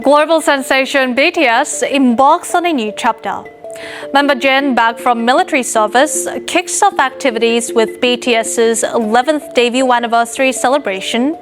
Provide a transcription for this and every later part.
Global sensation BTS embarks on a new chapter. Member Jin, back from military service, kicks off activities with BTS's 11th debut anniversary celebration.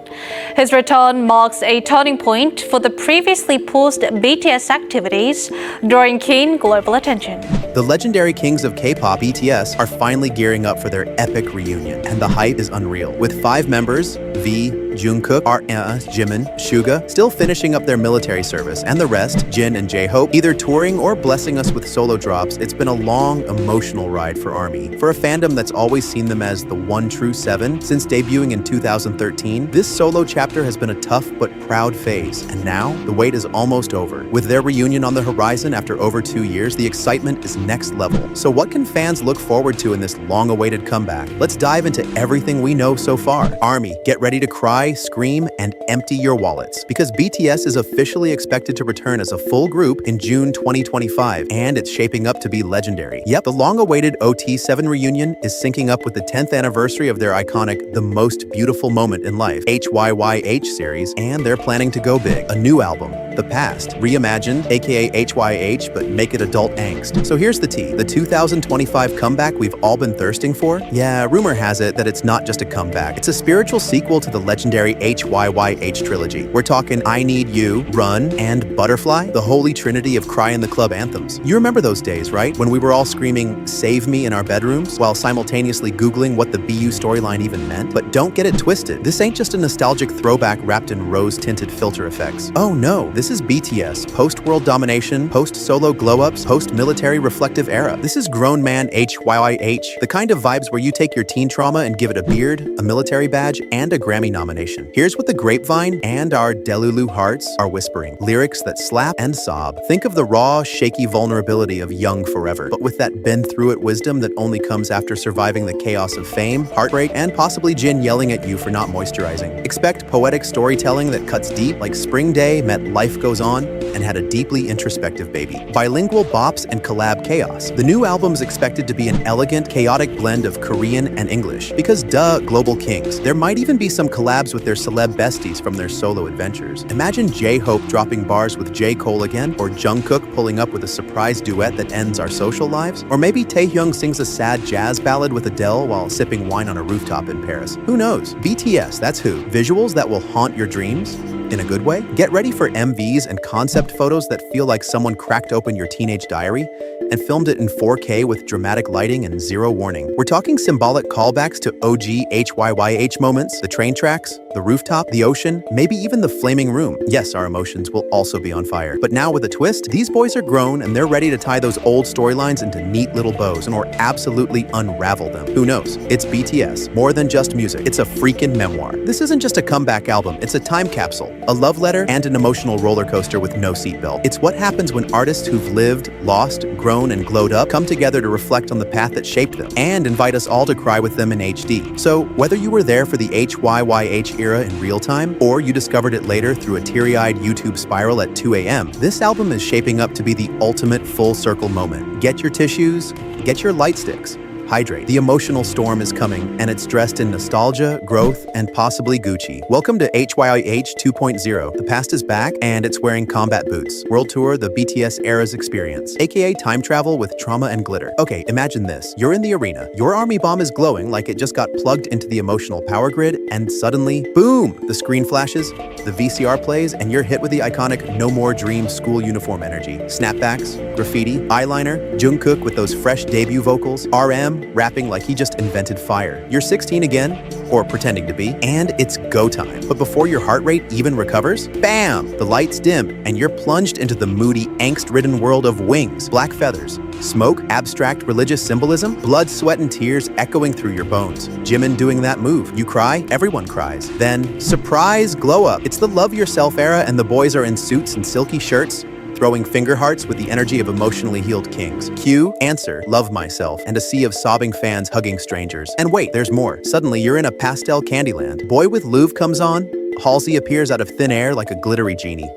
His return marks a turning point for the previously paused BTS activities, drawing keen global attention. The legendary kings of K-pop, BTS, are finally gearing up for their epic reunion, and the hype is unreal. With 5 members, V, Jungkook, RM, Jimin, Suga, still finishing up their military service, and the rest, Jin and J-Hope, either touring or blessing us with solo drops. It's been a long, emotional ride for ARMY. For a fandom that's always seen them as the one true 7, since debuting in 2013, this solo chapter has been a tough but proud phase, and now, the wait is almost over. With their reunion on the horizon after over 2 years, the excitement is next level. So what can fans look forward to in this long-awaited comeback? Let's dive into everything we know so far. ARMY, get ready to cry, scream, and empty your wallets, because BTS is officially expected to return as a full group in June 2025, and it's shaping up to be legendary. Yep, the long-awaited OT7 reunion is syncing up with the 10th anniversary of their iconic The Most Beautiful Moment in Life HYYH series, and they're planning to go big. A new album, The Past, reimagined, aka HYYH, but make it adult angst. So here's the tea. The 2025 comeback we've all been thirsting for? Yeah, rumor has it that it's not just a comeback. It's a spiritual sequel to the legendary HYYH trilogy. We're talking I Need You, Run, and Butterfly, the holy trinity of Cry in the Club anthems. You remember those days, right? When we were all screaming, "Save me" in our bedrooms, while simultaneously Googling what the BU storyline even meant? But don't get it twisted. This ain't just a nostalgic throwback wrapped in rose-tinted filter effects. Oh no, this is BTS, post-world domination, post-solo glow-ups, post-military reflective era. This is grown man HYYH, the kind of vibes where you take your teen trauma and give it a beard, a military badge, and a Grammy nomination. Here's what the grapevine and our Delulu hearts are whispering. Lyrics that slap and sob. Think of the raw, shaky vulnerability of Young Forever, but with that been-through-it wisdom that only comes after surviving the chaos of fame, heartbreak, and possibly Jin yelling at you for not moisturizing. Expect poetic storytelling that cuts deep, like Spring Day met Life Goes On and had a deeply introspective baby. Bilingual bops and collab chaos. The new album's expected to be an elegant, chaotic blend of Korean and English, because duh, global kings. There might even be some collabs with their celeb besties from their solo adventures. Imagine J-Hope dropping bars with J. Cole again, or Jungkook pulling up with a surprise duet that ends our social lives, or maybe Taehyung sings a sad jazz ballad with Adele while sipping wine on a rooftop in Paris. Who knows? BTS, that's who. Visuals that will haunt your dreams? In a good way? Get ready for MVs and concept photos that feel like someone cracked open your teenage diary and filmed it in 4K with dramatic lighting and zero warning. We're talking symbolic callbacks to OG HYYH moments, the train tracks, the rooftop, the ocean, maybe even the flaming room. Yes, our emotions will also be on fire. But now with a twist, these boys are grown and they're ready to tie those old storylines into neat little bows or absolutely unravel them. Who knows? It's BTS, more than just music. It's a freaking memoir. This isn't just a comeback album, it's a time capsule, a love letter, and an emotional roller coaster with no seatbelt. It's what happens when artists who've lived, lost, grown, and glowed up come together to reflect on the path that shaped them and invite us all to cry with them in HD. So whether you were there for the HYYH era in real time, or you discovered it later through a teary-eyed YouTube spiral at 2 a.m., this album is shaping up to be the ultimate full circle moment. Get your tissues, get your light sticks. Hydrate. The emotional storm is coming, and it's dressed in nostalgia, growth, and possibly Gucci. Welcome to HYYH 2.0. The past is back, and it's wearing combat boots. World Tour, the BTS era's experience, aka time travel with trauma and glitter. Okay, imagine this. You're in the arena. Your army bomb is glowing like it just got plugged into the emotional power grid, and suddenly, boom! The screen flashes, the VCR plays, and you're hit with the iconic No More Dreams school uniform energy. Snapbacks, graffiti, eyeliner, Jungkook with those fresh debut vocals, RM rapping like he just invented fire. You're 16 again, or pretending to be, and it's go time. But before your heart rate even recovers, bam! The lights dim, and you're plunged into the moody, angst-ridden world of wings, black feathers, smoke, abstract religious symbolism, blood, sweat, and tears echoing through your bones. Jimin doing that move. You cry, everyone cries. Then, surprise, glow up. It's the love yourself era, and the boys are in suits and silky shirts, throwing finger hearts with the energy of emotionally healed kings. Cue, answer, love myself, and a sea of sobbing fans hugging strangers. And wait, there's more. Suddenly, you're in a pastel Candyland. Boy with Louvre comes on, Halsey appears out of thin air like a glittery genie.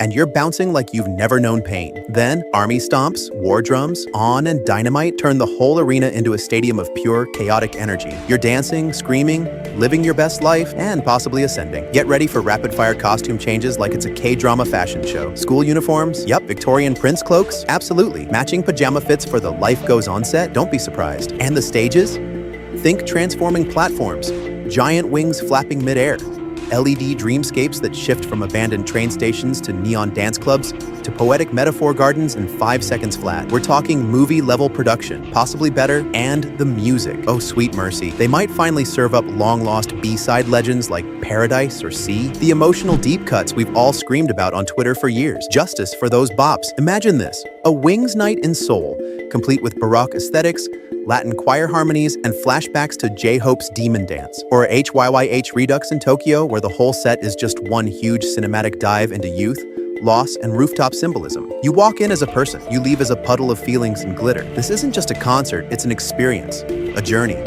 and you're bouncing like you've never known pain. Then, army stomps, war drums, On and Dynamite turn the whole arena into a stadium of pure, chaotic energy. You're dancing, screaming, living your best life, and possibly ascending. Get ready for rapid-fire costume changes like it's a K-drama fashion show. School uniforms? Yup. Victorian prince cloaks? Absolutely. Matching pajama fits for the Life Goes On set? Don't be surprised. And the stages? Think transforming platforms, giant wings flapping mid-air, LED dreamscapes that shift from abandoned train stations to neon dance clubs to poetic metaphor gardens in 5 seconds flat. We're talking movie-level production, possibly better, and the music. Oh, sweet mercy. They might finally serve up long-lost B-side legends like Paradise or Sea. The emotional deep cuts we've all screamed about on Twitter for years. Justice for those bops. Imagine this, a Wings night in Seoul, complete with Baroque aesthetics, Latin choir harmonies, and flashbacks to J-Hope's Demon Dance, or HYYH Redux in Tokyo, where the whole set is just one huge cinematic dive into youth, loss, and rooftop symbolism. You walk in as a person, you leave as a puddle of feelings and glitter. This isn't just a concert, it's an experience, a journey,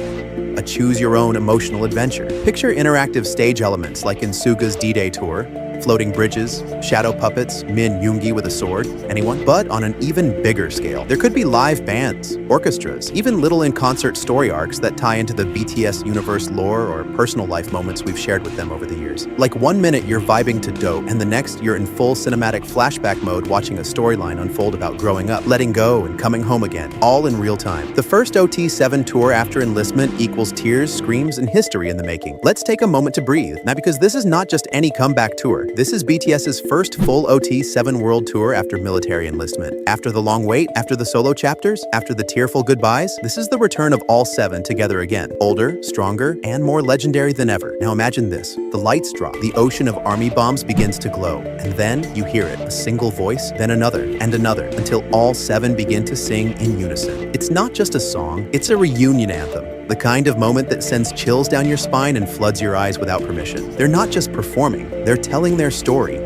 a choose-your-own emotional adventure. Picture interactive stage elements like in Suga's D-Day tour, floating bridges, shadow puppets, Min Yoongi with a sword, anyone? But on an even bigger scale. There could be live bands, orchestras, even little in-concert story arcs that tie into the BTS universe lore or personal life moments we've shared with them over the years. Like 1 minute you're vibing to Dope, and the next you're in full cinematic flashback mode watching a storyline unfold about growing up, letting go, and coming home again, all in real time. The first OT7 tour after enlistment equals tears, screams, and history in the making. Let's take a moment to breathe. Now, because this is not just any comeback tour. This is BTS's first full OT7 world tour after military enlistment. After the long wait, after the solo chapters, after the tearful goodbyes, this is the return of all 7 together again. Older, stronger, and more legendary than ever. Now imagine this. The lights drop, the ocean of army bombs begins to glow, and then you hear it, a single voice, then another, and another, until all 7 begin to sing in unison. It's not just a song, it's a reunion anthem. The kind of moment that sends chills down your spine and floods your eyes without permission. They're not just performing, they're telling their story.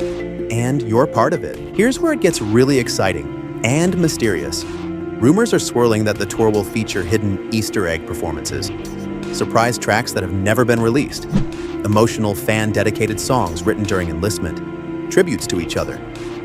And you're part of it. Here's where it gets really exciting and mysterious. Rumors are swirling that the tour will feature hidden Easter egg performances, surprise tracks that have never been released, emotional fan-dedicated songs written during enlistment, tributes to each other,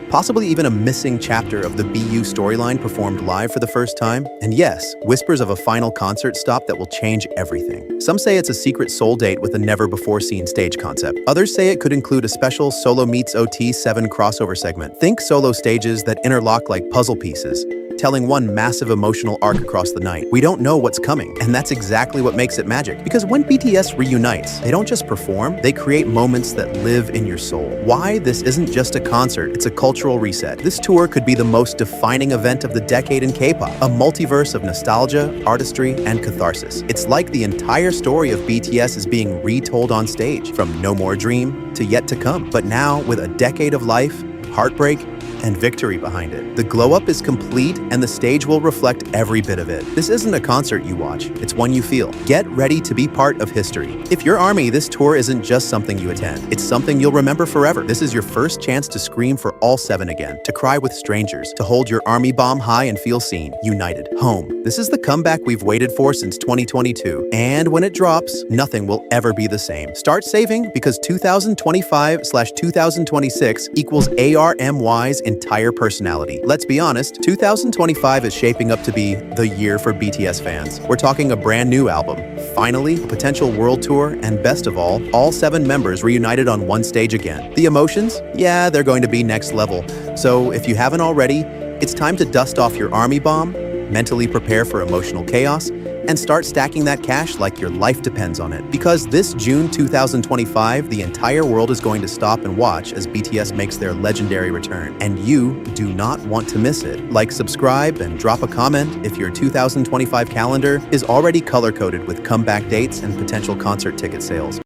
possibly even a missing chapter of the BU storyline performed live for the first time, and yes, whispers of a final concert stop that will change everything. Some say it's a secret Seoul date with a never-before-seen stage concept. Others say it could include a special Solo meets OT7 crossover segment. Think solo stages that interlock like puzzle pieces, telling one massive emotional arc across the night. We don't know what's coming, and that's exactly what makes it magic. Because when BTS reunites, they don't just perform, they create moments that live in your soul. Why this isn't just a concert, it's a cultural reset. This tour could be the most defining event of the decade in K-pop, a multiverse of nostalgia, artistry, and catharsis. It's like the entire story of BTS is being retold on stage, from No More Dream to Yet to Come. But now, with a decade of life, heartbreak, and victory behind it. The glow-up is complete, and the stage will reflect every bit of it. This isn't a concert you watch, it's one you feel. Get ready to be part of history. If you're ARMY, this tour isn't just something you attend. It's something you'll remember forever. This is your first chance to scream for all 7 again, to cry with strangers, to hold your ARMY bomb high and feel seen, united, home. This is the comeback we've waited for since 2022. And when it drops, nothing will ever be the same. Start saving, because 2025/2026 equals ARMY's entire personality. Let's be honest, 2025 is shaping up to be the year for BTS fans. We're talking a brand new album, finally, a potential world tour, and best of all 7 members reunited on one stage again. The emotions? Yeah, they're going to be next level. So if you haven't already, it's time to dust off your ARMY bomb, mentally prepare for emotional chaos, and start stacking that cash like your life depends on it. Because this June 2025, the entire world is going to stop and watch as BTS makes their legendary return. And you do not want to miss it. Like, subscribe, and drop a comment if your 2025 calendar is already color-coded with comeback dates and potential concert ticket sales.